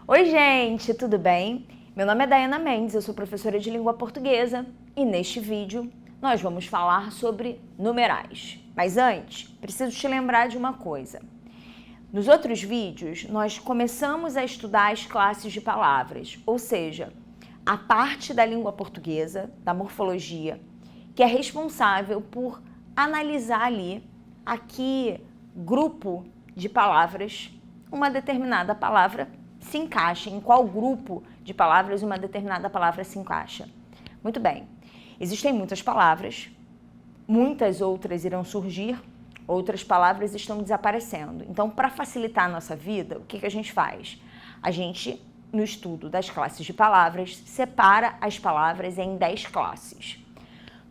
Oi, gente, tudo bem? Meu nome é Daiana Mendes, eu sou professora de língua portuguesa e neste vídeo nós vamos falar sobre numerais. Mas antes, preciso te lembrar de uma coisa. Nos outros vídeos, nós começamos a estudar as classes de palavras, ou seja, a parte da língua portuguesa, da morfologia, que é responsável por analisar ali a que grupo de palavras uma determinada palavra se encaixa, em qual grupo de palavras uma determinada palavra se encaixa. Muito bem, existem muitas palavras, muitas outras irão surgir, outras palavras estão desaparecendo. Então, para facilitar a nossa vida, o que a gente faz? A gente, no estudo das classes de palavras, separa as palavras em 10 classes.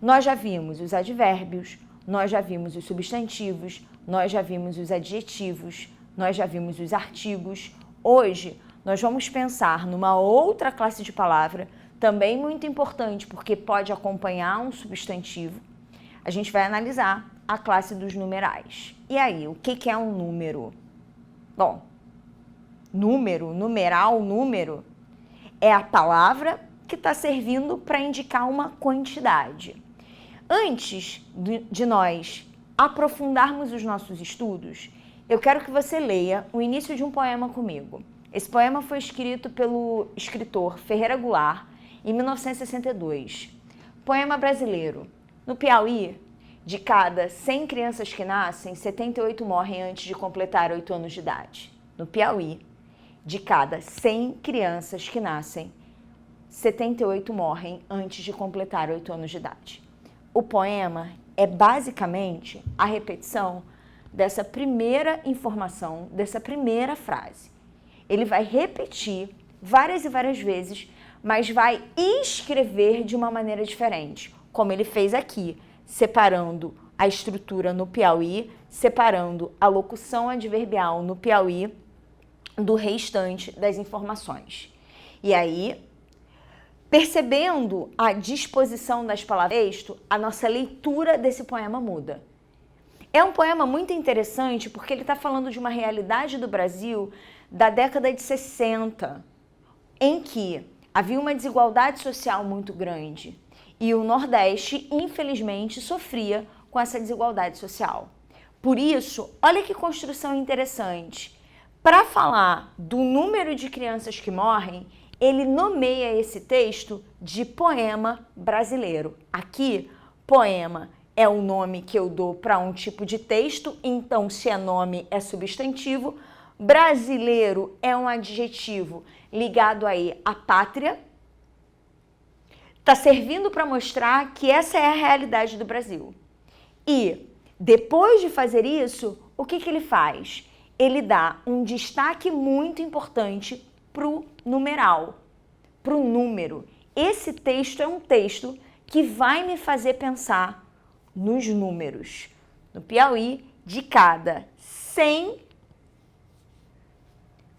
Nós já vimos os advérbios, nós já vimos os substantivos, nós já vimos os adjetivos, nós já vimos os artigos. Hoje, nós vamos pensar numa outra classe de palavra, também muito importante, porque pode acompanhar um substantivo. A gente vai analisar a classe dos numerais. E aí, o que é um número? Bom, número, numeral, número, é a palavra que está servindo para indicar uma quantidade. Antes de nós aprofundarmos os nossos estudos, eu quero que você leia o início de um poema comigo. Esse poema foi escrito pelo escritor Ferreira Goulart em 1962. Poema brasileiro. No Piauí, de cada 100 crianças que nascem, 78 morrem antes de completar 8 anos de idade. No Piauí, de cada 100 crianças que nascem, 78 morrem antes de completar 8 anos de idade. O poema é basicamente a repetição dessa primeira informação, dessa primeira frase. Ele vai repetir várias e várias vezes, mas vai escrever de uma maneira diferente, como ele fez aqui, separando a estrutura no Piauí, separando a locução adverbial no Piauí do restante das informações. E aí, percebendo a disposição das palavras do texto, a nossa leitura desse poema muda. É um poema muito interessante porque ele está falando de uma realidade do Brasil da década de 60, em que havia uma desigualdade social muito grande e o Nordeste, infelizmente, sofria com essa desigualdade social. Por isso, olha que construção interessante. Para falar do número de crianças que morrem, ele nomeia esse texto de poema brasileiro. Aqui, poema é o nome que eu dou para um tipo de texto, então se é nome é substantivo. Brasileiro é um adjetivo ligado aí à pátria. Está servindo para mostrar que essa é a realidade do Brasil. E depois de fazer isso, o que ele faz? Ele dá um destaque muito importante para o numeral, para o número. Esse texto é um texto que vai me fazer pensar nos números. No Piauí, de cada 100,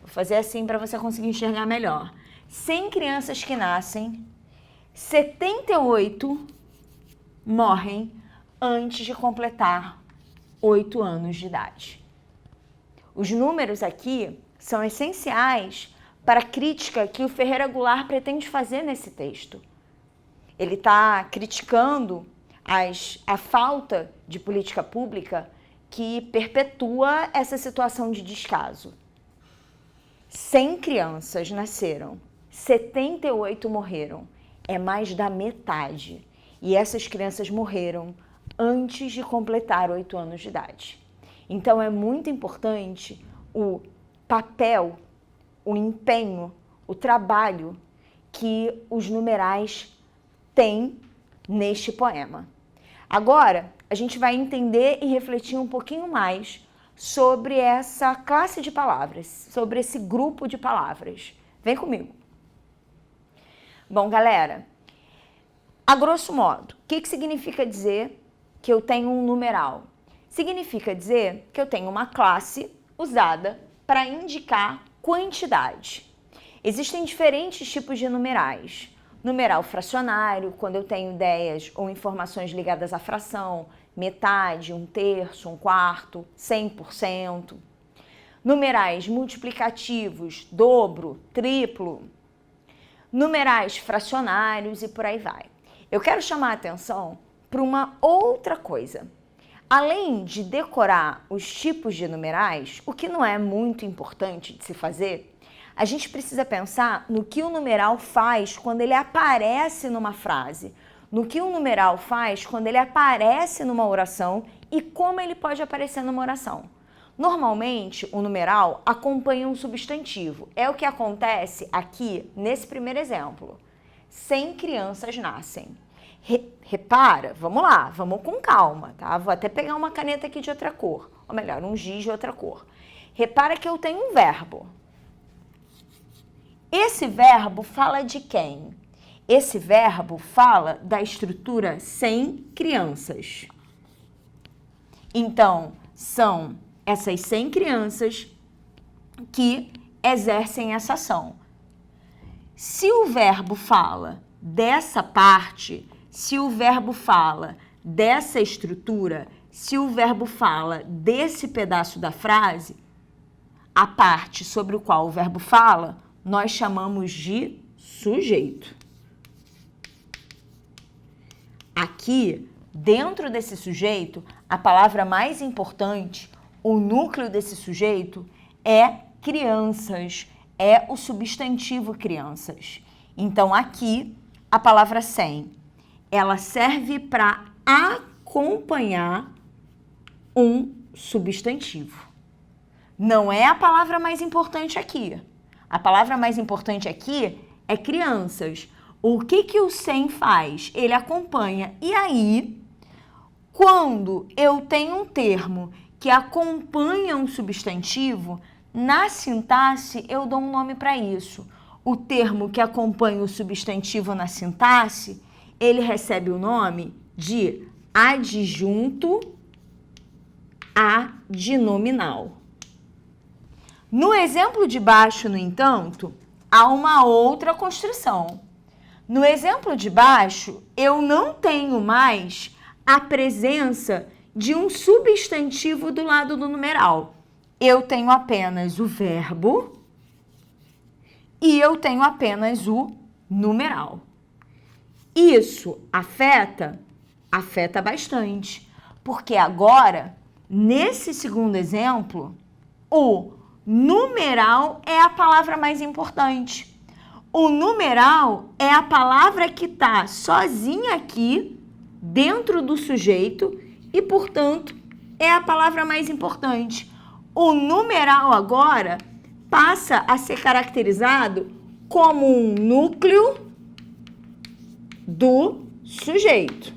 vou fazer assim para você conseguir enxergar melhor, 100 crianças que nascem, 78 morrem antes de completar 8 anos de idade. Os números aqui são essenciais para a crítica que o Ferreira Goulart pretende fazer nesse texto. Ele está criticando a falta de política pública que perpetua essa situação de descaso. 100 crianças nasceram, 78 morreram. É mais da metade. E essas crianças morreram antes de completar 8 anos de idade. Então é muito importante o papel, o empenho, o trabalho que os numerais têm neste poema. Agora, a gente vai entender e refletir um pouquinho mais sobre essa classe de palavras, sobre esse grupo de palavras. Vem comigo. Bom, galera, a grosso modo, o que significa dizer que eu tenho um numeral? Significa dizer que eu tenho uma classe usada para indicar quantidade. Existem diferentes tipos de numerais. Numeral fracionário, quando eu tenho ideias ou informações ligadas à fração, metade, um terço, um quarto, 100%. numerais multiplicativos, dobro, triplo, numerais fracionários e por aí vai. Eu quero chamar a atenção para uma outra coisa. Além de decorar os tipos de numerais, o que não é muito importante de se fazer, a gente precisa pensar no que o numeral faz quando ele aparece numa frase, no que o numeral faz quando ele aparece numa oração e como ele pode aparecer numa oração. Normalmente, o numeral acompanha um substantivo. É o que acontece aqui nesse primeiro exemplo. 100 crianças nascem. Repara, vamos lá, vamos com calma, tá? Vou até pegar uma caneta aqui de outra cor, ou melhor, um giz de outra cor. Repara que eu tenho um verbo. Esse verbo fala de quem? Esse verbo fala da estrutura 100 crianças. Então, são essas 100 crianças que exercem essa ação. Se o verbo fala dessa parte, se o verbo fala dessa estrutura, se o verbo fala desse pedaço da frase, a parte sobre o qual o verbo fala, nós chamamos de sujeito. Aqui, dentro desse sujeito, a palavra mais importante, o núcleo desse sujeito, é crianças, é o substantivo crianças. Então, aqui, a palavra 100, ela serve para acompanhar um substantivo. Não é a palavra mais importante aqui. A palavra mais importante aqui é crianças. O que o 100 faz? Ele acompanha. E aí, quando eu tenho um termo que acompanha um substantivo, na sintaxe eu dou um nome para isso. O termo que acompanha o substantivo na sintaxe, ele recebe o nome de adjunto adnominal. No exemplo de baixo, no entanto, há uma outra construção. No exemplo de baixo, eu não tenho mais a presença de um substantivo do lado do numeral. Eu tenho apenas o verbo e eu tenho apenas o numeral. Isso afeta bastante, porque agora, nesse segundo exemplo, o numeral é a palavra mais importante. O numeral é a palavra que está sozinha aqui, dentro do sujeito, e, portanto, é a palavra mais importante. O numeral agora passa a ser caracterizado como um núcleo do sujeito.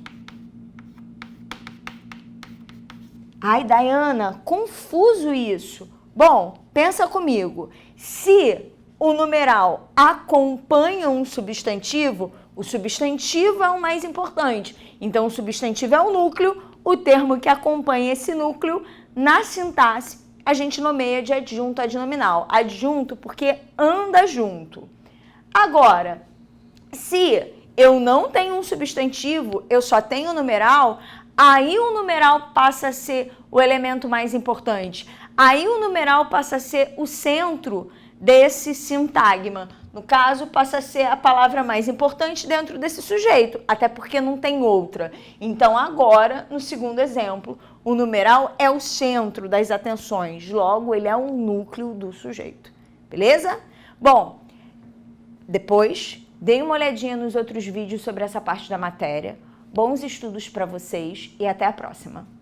Ai, Dayana, confuso isso. Bom, pensa comigo. Se o numeral acompanha um substantivo, o substantivo é o mais importante. Então, o substantivo é o núcleo, o termo que acompanha esse núcleo, na sintaxe, a gente nomeia de adjunto adnominal. Adjunto porque anda junto. Agora, se eu não tenho um substantivo, eu só tenho um numeral, aí o numeral passa a ser o elemento mais importante. Aí o numeral passa a ser o centro desse sintagma. No caso, passa a ser a palavra mais importante dentro desse sujeito, até porque não tem outra. Então, agora, no segundo exemplo, o numeral é o centro das atenções, logo, ele é um núcleo do sujeito. Beleza? Bom, depois, deem uma olhadinha nos outros vídeos sobre essa parte da matéria. Bons estudos para vocês e até a próxima!